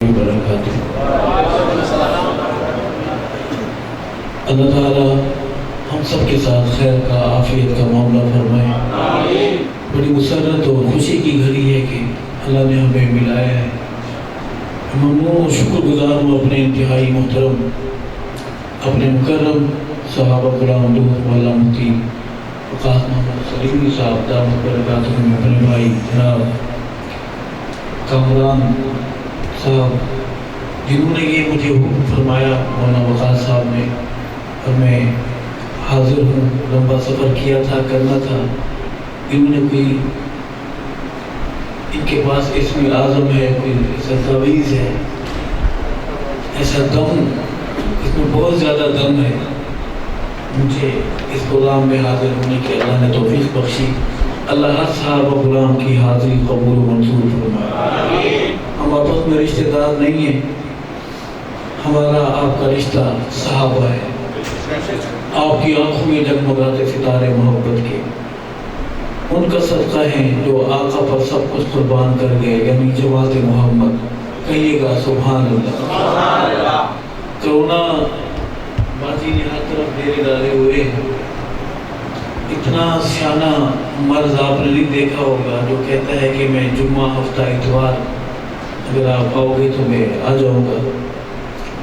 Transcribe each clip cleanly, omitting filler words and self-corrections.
وبرکاتہ۔ اللہ تعالیٰ ہم سب کے ساتھ خیر کا عافیت کا معاملہ فرمائے۔ بڑی مسرت اور خوشی کی گھڑی ہے کہ اللہ نے ہمیں ملایا ہے۔ ممنون و شکر گزار ہوں اپنے انتہائی محترم اپنے مکرم صحابہ کرام دوست مولانا مفتی وقاص محمد سلیمی صاحب دامت برکاتہم، اپنے بھائی جناب کامران صاحب جنہوں نے یہ مجھے حکم فرمایا مولانا وقاص صاحب نے، اور میں حاضر ہوں۔ لمبا سفر کیا تھا، کرنا تھا۔ انہوں نے کوئی ان کے پاس اسم اعظم ہے، کوئی ایسا تعویذ ہے، ایسا دم، اس میں بہت زیادہ دم ہے۔ مجھے اس پروگرام میں حاضر ہونے کی اللہ نے توفیق بخشی۔ اللہ ہر صحابہ غلام کی حاضری قبول و منظور فرمائے۔ ہم آپس میں رشتہ دار نہیں ہیں، ہمارا آپ کا رشتہ صحابہ ہے۔ آپ کی آنکھوں میں جگمگاتے ستارے محبت کے ان کا صدقہ ہیں جو آقا پر سب کچھ قربان کر گئے، یعنی جماعت محمد۔ کہیے گا سبحان اللہ۔ کرونا بازی نے ہر طرف ڈیرے ڈالے ہوئے ہیں۔ اتنا سیانہ مرض آپ نے نہیں دیکھا ہوگا جو کہتا ہے کہ میں جمعہ ہفتہ اتوار اگر آپ آؤ گے تو میں آ جاؤں گا،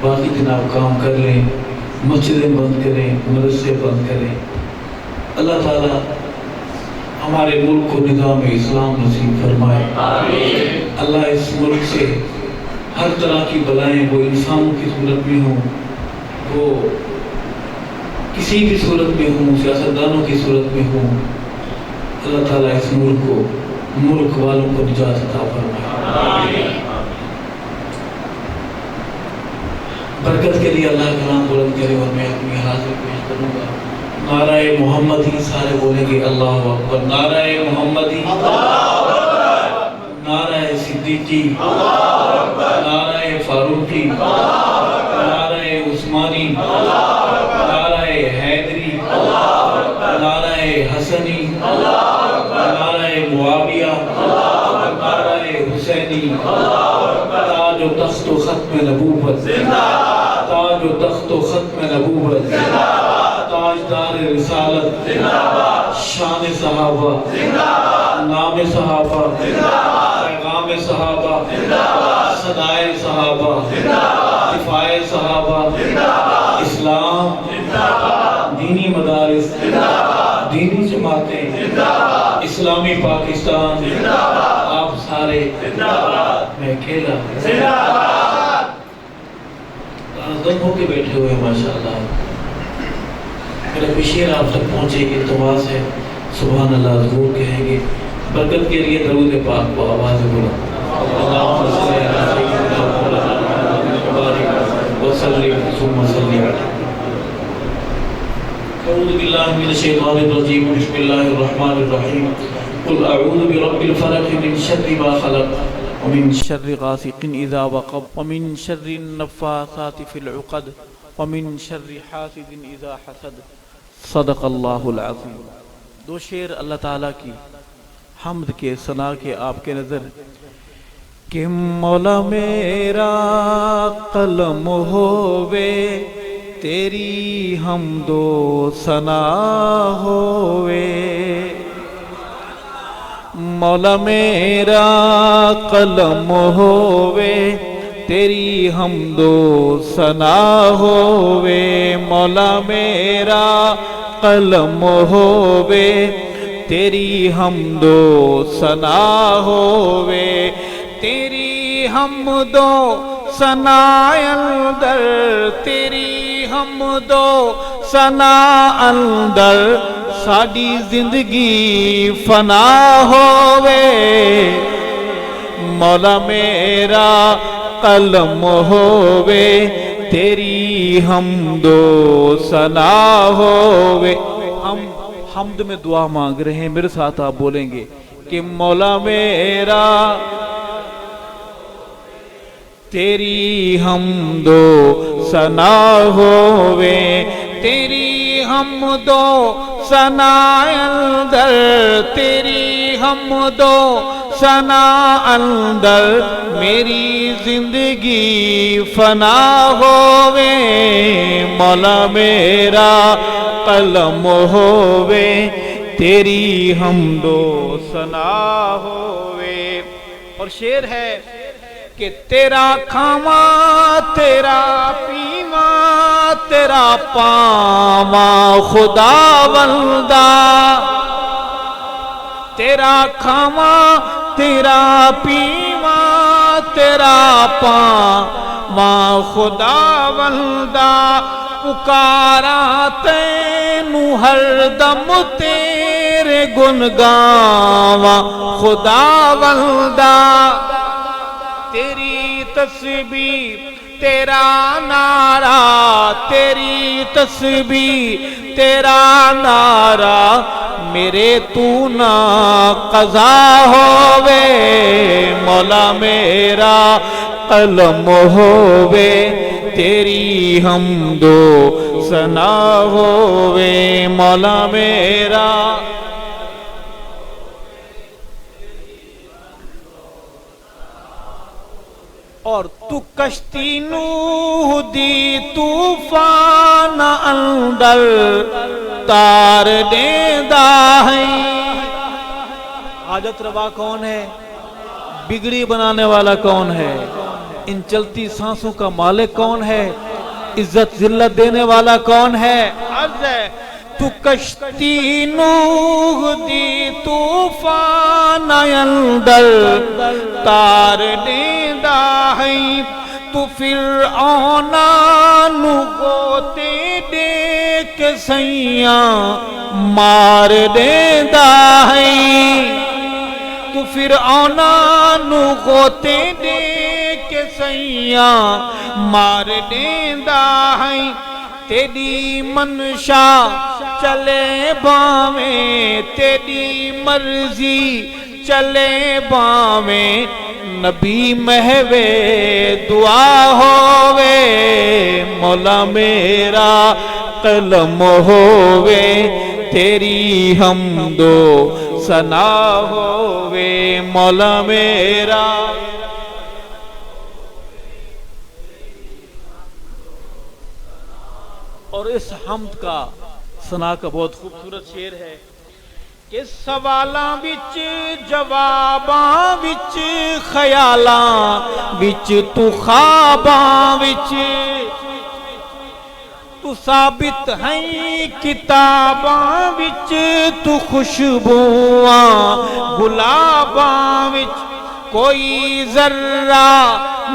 باقی دن آپ کام کر لیں، مسجدیں بند کریں، مدرسے بند کریں۔ اللہ تعالیٰ ہمارے ملک کو نظام اسلام نصیب فرمائے۔ اللہ اس ملک سے ہر طرح کی بلائیں، وہ انسانوں کی صورت میں ہوں، وہ کسی بھی صورت میں ہوں، سیاستدانوں کی صورت میں ہوں، اللہ تعالیٰ اس ملک کو، ملک والوں کو نجات عطا فرمائے۔ برکت کے لیے اللہ کا نام بلند کرے، اور میں اپنی حاضر پیش کروں گا۔ نعرہ محمدی، سارے بولیں گے اللہ اکبر۔ نعرہ محمدی، نعرہ صدیقی، نعرہ فاروقی، نعرہ عثمانی، نعرہ حیدری، نعرہ حسنی، نعرہ معاویہ، نعرہ حسینی، تاج و تخت و ختم نبوت، تاج و تخت و ختم نبوت، تاجدار رسالت، شان صحابہ، نام صحابہ، پیغام صحابہ، صدائے صحابہ، دفاع صحابہ، اسلام، دینی مدارس، دینی جماعتیں، اسلامی پاکستان، آپ سارے، میں اکیلا دم ہو کے بیٹھے ہوئے ماشاءاللہ۔ میرا بشیر آپ تک پہنچے گی، التماس ہے سبحان اللہ ضرور کہیں گے۔ برکت کے لیے درود پاک کو آواز بلا۔ اللہم صلی علی سیدنا محمد وبارک وسلم ثم صلی علیہ۔ اعوذ باللہ من الشیطان الرجیم، بسم اللہ الرحمن الرحیم۔ قل اعوذ برب الفلق من شر ما خلق ومن شر غاسق اذا وقب ومن شر النفاثات في العقد ومن شر حاسد اذا حسد۔ صدق اللہ العظیم۔ دو شعر اللہ تعالیٰ کی حمد کے، ثنا کے آپ کے نظر کہ مولا میرا قلم ہووے تیری حمد و ثنا ہووے، مولا میرا قلم ہووے تیری حمد و ثنا ہووے، مولا میرا قلم ہووے تیری حمد و ثنا ہووے، تیری حمد و ثنا اندر، تیری حمد و ثنا اندر ساڈی زندگی فنا ہووے، مولا میرا قلم ہووے تیری حمد و ثنا ہووے۔ ہم حمد میں دعا مانگ رہے ہیں، میرے ساتھ آپ بولیں گے کہ مولا میرا تیری حمد و ثنا ہووے، تیری حمد و ثنا اندر، تیری حمد و سنا اندر میری زندگی فنا ہووے مولا میرا قلم ہووے تیری حمد و ثنا ہووے۔ اور شعر ہے کہ تیرا کھاواں تیرا پیواں تیرا پاواں خدا بندہ، تیرا کھاواں تیرا پیواں تیرا پاواں خدا بندہ، پکارا تینوں ہر دم تیرے گن گاواں خدا بندہ، تیری تسبیح تیرا نعرہ تیری تسبیح تیرا نعرہ میرے تو نہ قضا ہووے مولا میرا قلم ہووے تیری حمد و ثنا ہووے مولا میرا۔ اور تو کشتی نوح دی طوفان اندر تار دیندا ہے، حاجت روا کون ہے؟ بگڑی بنانے والا کون ہے؟ ان چلتی سانسوں کا مالک کون ہے؟ عزت ذلت دینے والا کون ہے؟ عرض ہے تو کشتی نوح دی طوفان اندر تار دیندا ہے، تو فرعون نو گوتے دے کے سیاں مار دیندا ہے، تو فرعون نو گوتے دے کے سیاں مار دیندا ہے، تیری منشا چلے باویں تیری مرضی چلے باویں، نبی محوے دعا ہووے مولا میرا قلم ہووے تیری حمد و ثنا ہووے مولا میرا۔ اور اس حمد کا ثنا کا بہت خوبصورت شعر ہے کہ سوالاں وچ جواباں وچ خیالاں وچ تو خواباں وچ تو ثابت ہیں، کتاباں وچ تو خوشبواں گلاباں وچ، کوئی ذرہ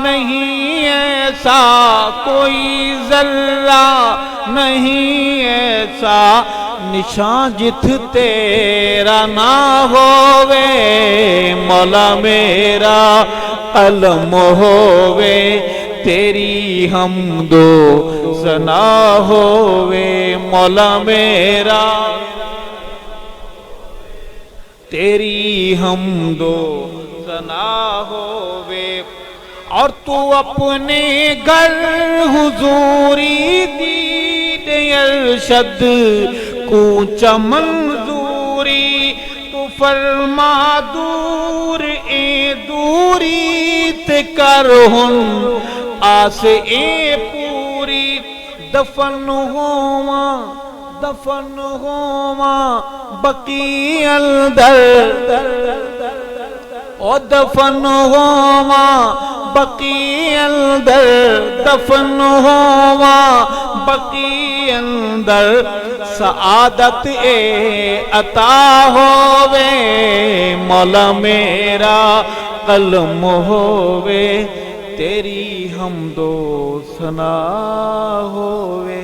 نہیں ایسا کوئی ذرہ نہیں ایسا نشان جت تیرا نہ ہووے مولا میرا قلم ہووے تیری حمد و ثنا ہووے مولا میرا تیری حمد و ثنا ہووے۔ اور تو اپنے گھر حضوری دید ارشد کوچا منظوری، تو فرما دور اے دوری تے کر ہن آس اے پوری، دفن ہواں بقی اندر او دفن ہواں بقی اندر دفن ہواں بقی اندر، سعادت اے عطا ہووے مولا میرا قلم ہووے تیری حمد و ثنا ہووے۔